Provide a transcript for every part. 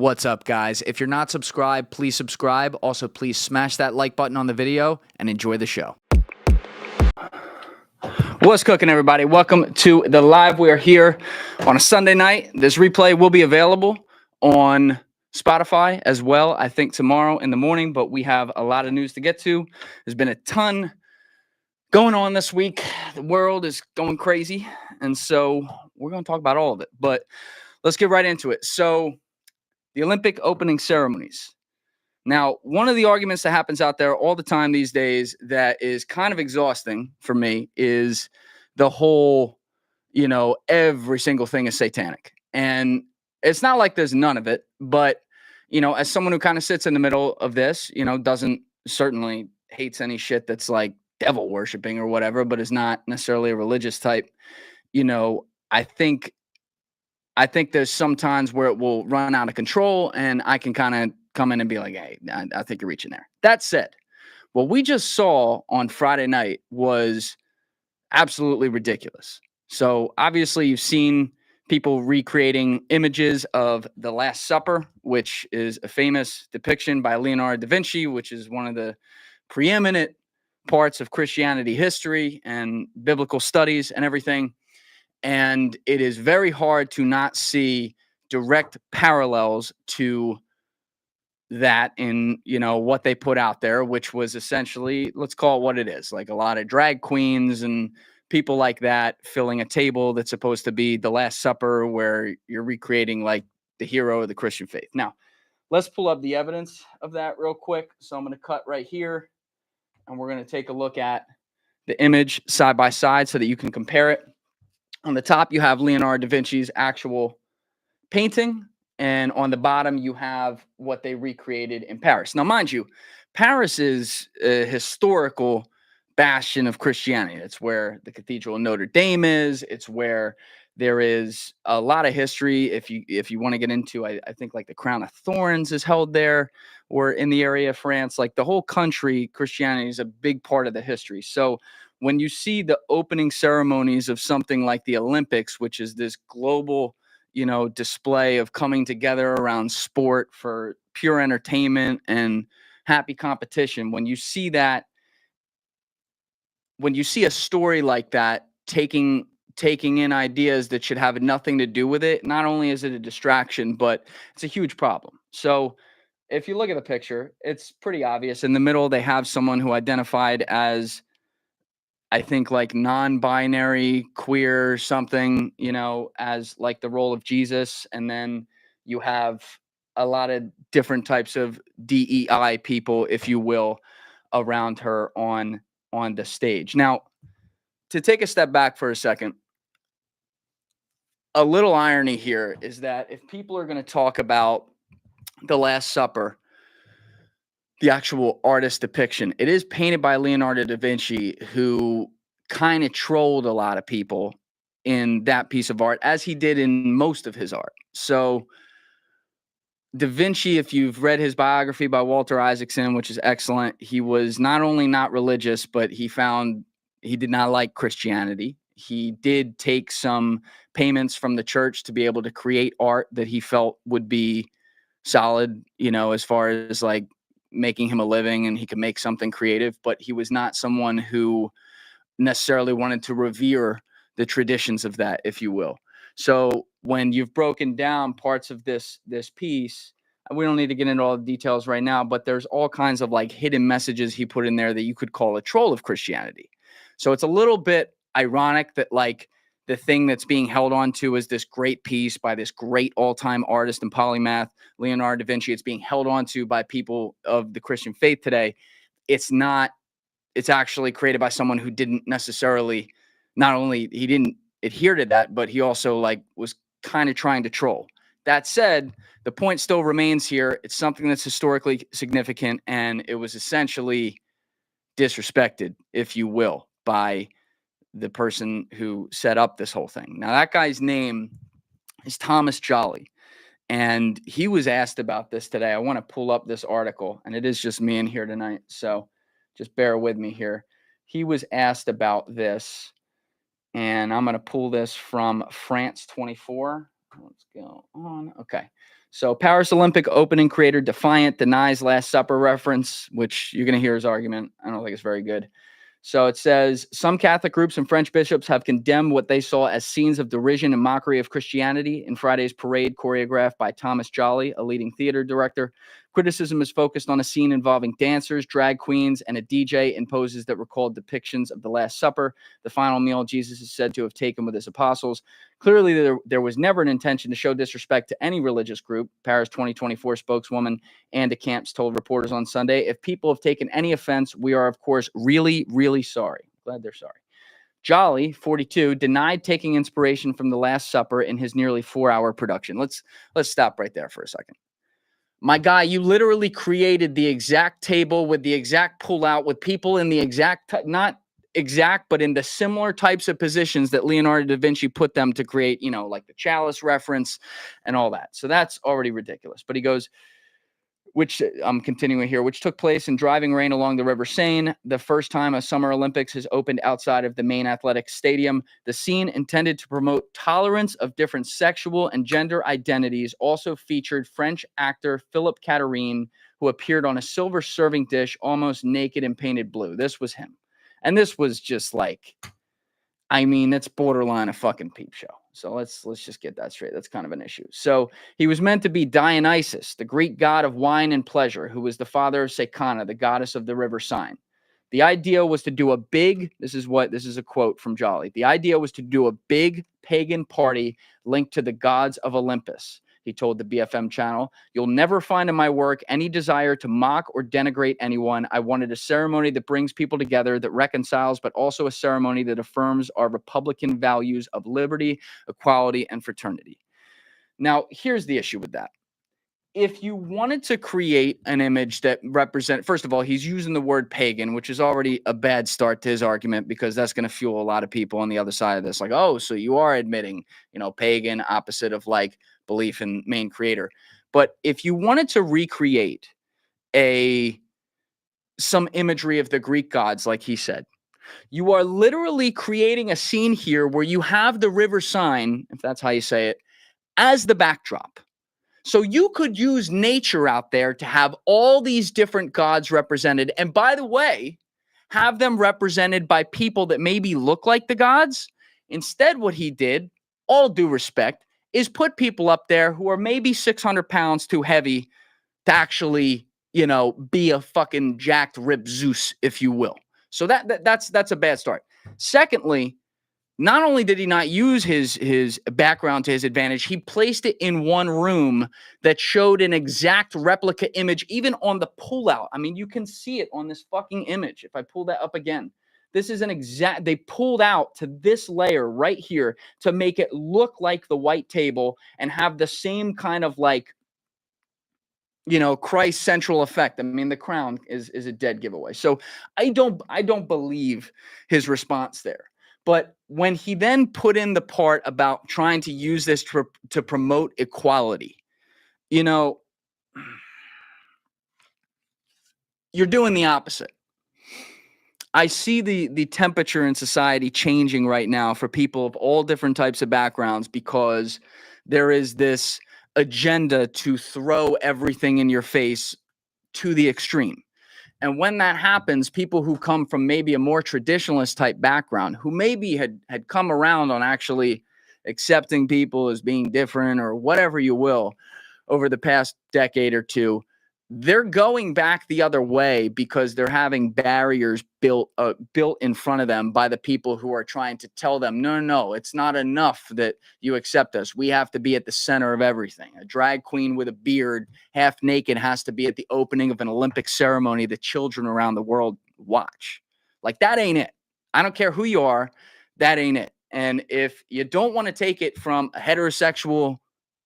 What's up, guys? If you're not subscribed, please subscribe. Also, please smash that like button on the video and enjoy the show. What's cooking, everybody? Welcome to the live. We are here on a Sunday night. This replay will be available on Spotify as well, I think tomorrow in the morning, but we have a lot of news to get to. There's been a ton going on this week. The world is going crazy, and so we're going to talk about all of it, but let's get right into it. So the Olympic opening ceremonies. Now, one of the arguments that happens out there all the time these days that is kind of exhausting for me is the whole, every single thing is satanic. And it's not like there's none of it, but, as someone who kind of sits in the middle of this, doesn't certainly hates any shit that's like devil worshiping or whatever, but is not necessarily a religious type, I think there's some times where it will run out of control and I can kind of come in and be like, hey, I think you're reaching there. That said, what we just saw on Friday night was absolutely ridiculous. So obviously you've seen people recreating images of the Last Supper, which is a famous depiction by Leonardo da Vinci, which is one of the preeminent parts of Christianity history and biblical studies and everything. And it is very hard to not see direct parallels to that in, what they put out there, which was essentially, let's call it what it is, like a lot of drag queens and people like that filling a table that's supposed to be the Last Supper, where you're recreating like the hero of the Christian faith. Now, let's pull up the evidence of that real quick. So I'm going to cut right here and we're going to take a look at the image side by side so that you can compare it. On the top, you have Leonardo da Vinci's actual painting, and on the bottom, you have what they recreated in Paris. Now, mind you, Paris is a historical bastion of Christianity. It's where the Cathedral of Notre Dame is. It's where there is a lot of history. If you want to get into, I think like the Crown of Thorns is held there, or in the area of France. Like the whole country, Christianity is a big part of the history. So when you see the opening ceremonies of something like the Olympics, which is this global, display of coming together around sport for pure entertainment and happy competition, when you see a story like that taking in ideas that should have nothing to do with it, not only is it a distraction, but it's a huge problem. So if you look at the picture, it's pretty obvious. In the middle, they have someone who identified as, I think, like non-binary, queer, something, as like the role of Jesus. And then you have a lot of different types of DEI people, if you will, around her on the stage. Now, to take a step back for a second, a little irony here is that if people are going to talk about the Last Supper, the actual artist depiction, it is painted by Leonardo da Vinci, who kind of trolled a lot of people in that piece of art, as he did in most of his art. So Da Vinci, if you've read his biography by Walter Isaacson, which is excellent, he was not only not religious, but he did not like Christianity. He did take some payments from the church to be able to create art that he felt would be solid, as far as like making him a living and he could make something creative, but he was not someone who necessarily wanted to revere the traditions of that, if you will. So when you've broken down parts of this piece, we don't need to get into all the details right now, but there's all kinds of like hidden messages he put in there that you could call a troll of Christianity. So it's a little bit ironic that like the thing that's being held on to is this great piece by this great all-time artist and polymath, Leonardo da Vinci. It's being held on to by people of the Christian faith today. It's not. It's actually created by someone who didn't necessarily, not only he didn't adhere to that, but he also like was kind of trying to troll. That said, the point still remains here. It's something that's historically significant, and it was essentially disrespected, if you will, by the person who set up this whole thing. Now, that guy's name is Thomas Jolly, and he was asked about this today. I want to pull up this article, and it is just me in here tonight, so just bear with me here. He was asked about this, and I'm going to pull this from France 24. Let's go on. Okay. So Paris Olympic opening creator Defiant denies Last Supper reference, which you're going to hear his argument. I don't think it's very good. So it says, some Catholic groups and French bishops have condemned what they saw as scenes of derision and mockery of Christianity in Friday's parade choreographed by Thomas Jolly, a leading theater director. Criticism is focused on a scene involving dancers, drag queens, and a DJ in poses that recalled depictions of the Last Supper, the final meal Jesus is said to have taken with his apostles. Clearly, there was never an intention to show disrespect to any religious group, Paris 2024 spokeswoman Anna Camps told reporters on Sunday. If people have taken any offense, we are, of course, really, really sorry. Glad they're sorry. Jolly, 42, denied taking inspiration from the Last Supper in his nearly 4-hour production. Let's stop right there for a second. My guy, you literally created the exact table with the exact pullout with people in the exact, not exact, but in the similar types of positions that Leonardo da Vinci put them to create, like the chalice reference and all that. So that's already ridiculous. But he goes, which I'm continuing here, which took place in driving rain along the River Seine, the first time a Summer Olympics has opened outside of the main athletic stadium. The scene, intended to promote tolerance of different sexual and gender identities, also featured French actor Philippe Catherine, who appeared on a silver serving dish almost naked and painted blue. This was him. And this was just like, that's borderline a fucking peep show. So let's just get that straight. That's kind of an issue. So he was meant to be Dionysus, the Greek god of wine and pleasure, who was the father of Secana, the goddess of the river Seine. The idea was to do a big, this is a quote from Jolly. The idea was to do a big pagan party linked to the gods of Olympus. He told the BFM channel, "You'll never find in my work any desire to mock or denigrate anyone. I wanted a ceremony that brings people together, that reconciles, but also a ceremony that affirms our Republican values of liberty, equality, and fraternity." Now, here's the issue with that. If you wanted to create an image that first of all, he's using the word pagan, which is already a bad start to his argument, because that's going to fuel a lot of people on the other side of this. Like, oh, so you are admitting, pagan, opposite of like belief in main creator. But if you wanted to recreate some imagery of the Greek gods, like he said, you are literally creating a scene here where you have the river Seine, if that's how you say it, as the backdrop. So you could use nature out there to have all these different gods represented. And by the way, have them represented by people that maybe look like the gods. Instead, what he did, all due respect, is put people up there who are maybe 600 pounds too heavy to actually, be a fucking jacked rib Zeus, if you will. So that's a bad start. Secondly, not only did he not use his background to his advantage, he placed it in one room that showed an exact replica image, even on the pullout. You can see it on this fucking image. If I pull that up again, this is they pulled out to this layer right here to make it look like the white table and have the same kind of like, Christ central effect. The crown is a dead giveaway. So I don't believe his response there. But when he then put in the part about trying to use this to promote equality, you're doing the opposite. I see the temperature in society changing right now for people of all different types of backgrounds, because there is this agenda to throw everything in your face to the extreme. And when that happens, people who come from maybe a more traditionalist type background, who maybe had come around on actually accepting people as being different or whatever you will over the past decade or two, they're going back the other way because they're having barriers built in front of them by the people who are trying to tell them, no, it's not enough that you accept us. We have to be at the center of everything. A drag queen with a beard, half naked, has to be at the opening of an Olympic ceremony that children around the world watch. Like, that ain't it. I don't care who you are. That ain't it. And if you don't want to take it from a heterosexual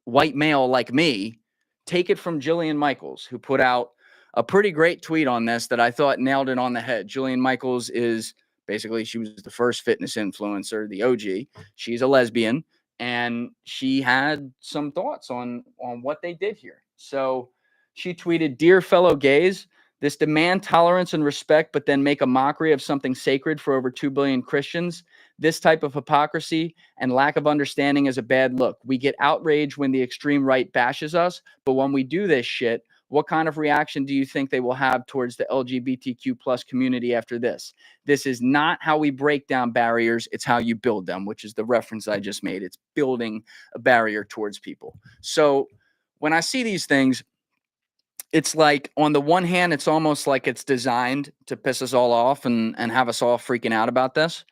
white male like me, take it from Jillian Michaels, who put out a pretty great tweet on this that I thought nailed it on the head. Julian Michaels is basically, she was the first fitness influencer, the OG. She's a lesbian, and she had some thoughts on what they did here. So she tweeted, "Dear fellow gays, this demand tolerance and respect, but then make a mockery of something sacred for over 2 billion Christians. This type of hypocrisy and lack of understanding is a bad look. We get outraged when the extreme right bashes us, but when we do this shit, what kind of reaction do you think they will have towards the LGBTQ plus community after this? This is not how we break down barriers. It's how you build them, which is the reference I just made. It's building a barrier towards people. So when I see these things, it's like, on the one hand, it's almost like it's designed to piss us all off and have us all freaking out about this.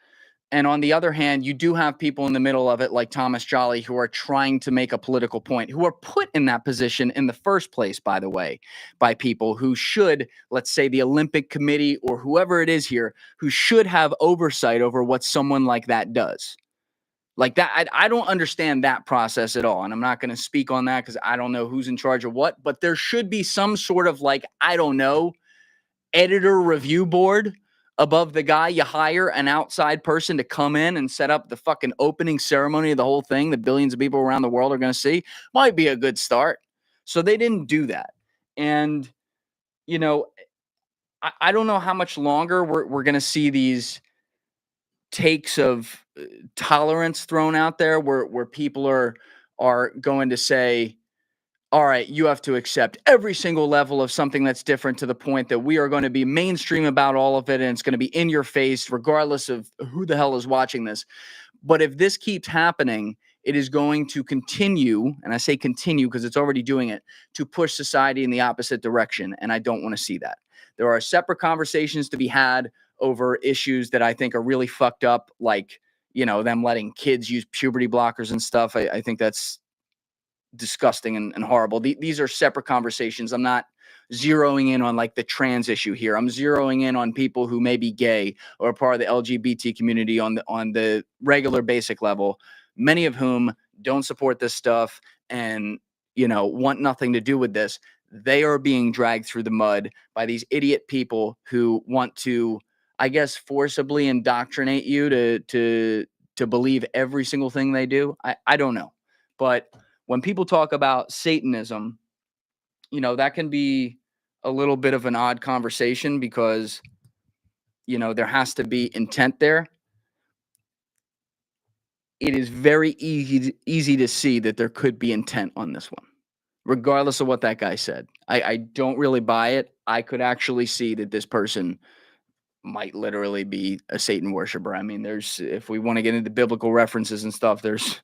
And on the other hand, you do have people in the middle of it, like Thomas Jolly, who are trying to make a political point, who are put in that position in the first place, by the way, by people who should, let's say the Olympic Committee or whoever it is here, who should have oversight over what someone like that does. Like that, I don't understand that process at all. And I'm not going to speak on that because I don't know who's in charge of what, but there should be some sort of, like, I don't know, editor review board above the guy. You hire an outside person to come in and set up the fucking opening ceremony of the whole thing that billions of people around the world are going to see. Might be a good start. So they didn't do that. And, you know, I don't know how much longer we're going to see these takes of tolerance thrown out there where people are going to say, all right, you have to accept every single level of something that's different, to the point that we are going to be mainstream about all of it, and it's going to be in your face regardless of who the hell is watching this. But if this keeps happening, it is going to continue, and I say continue because it's already doing it, to push society in the opposite direction, and I don't want to see that. There are separate conversations to be had over issues that I think are really fucked up, like, you know, them letting kids use puberty blockers and stuff. I think that's disgusting and horrible. These are separate conversations. I'm not zeroing in on, like, the trans issue here. I'm zeroing in on people who may be gay or a part of the LGBT community on the regular basic level, many of whom don't support this stuff and, you know, want nothing to do with this. They are being dragged through the mud by these idiot people who want to, I guess, forcibly indoctrinate you to believe every single thing they do. I don't know. But when people talk about Satanism, you know, that can be a little bit of an odd conversation because, you know, there has to be intent there. It is very easy to see that there could be intent on this one, regardless of what that guy said. I don't really buy it. I could actually see that this person might literally be a Satan worshiper. I mean, if we want to get into biblical references and stuff, there's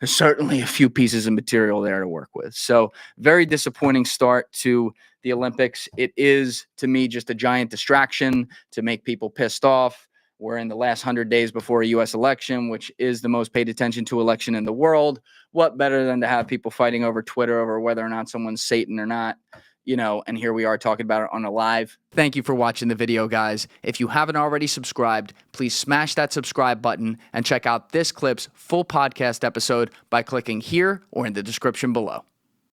certainly a few pieces of material there to work with. So very disappointing start to the Olympics. It is, to me, just a giant distraction to make people pissed off. We're in the last 100 days before a U.S. election, which is the most paid attention to election in the world. What better than to have people fighting over Twitter over whether or not someone's Satan or not? You know, and here we are talking about it on a live. Thank you for watching the video, guys. If you haven't already subscribed, please smash that subscribe button and check out this clip's full podcast episode by clicking here or in the description below.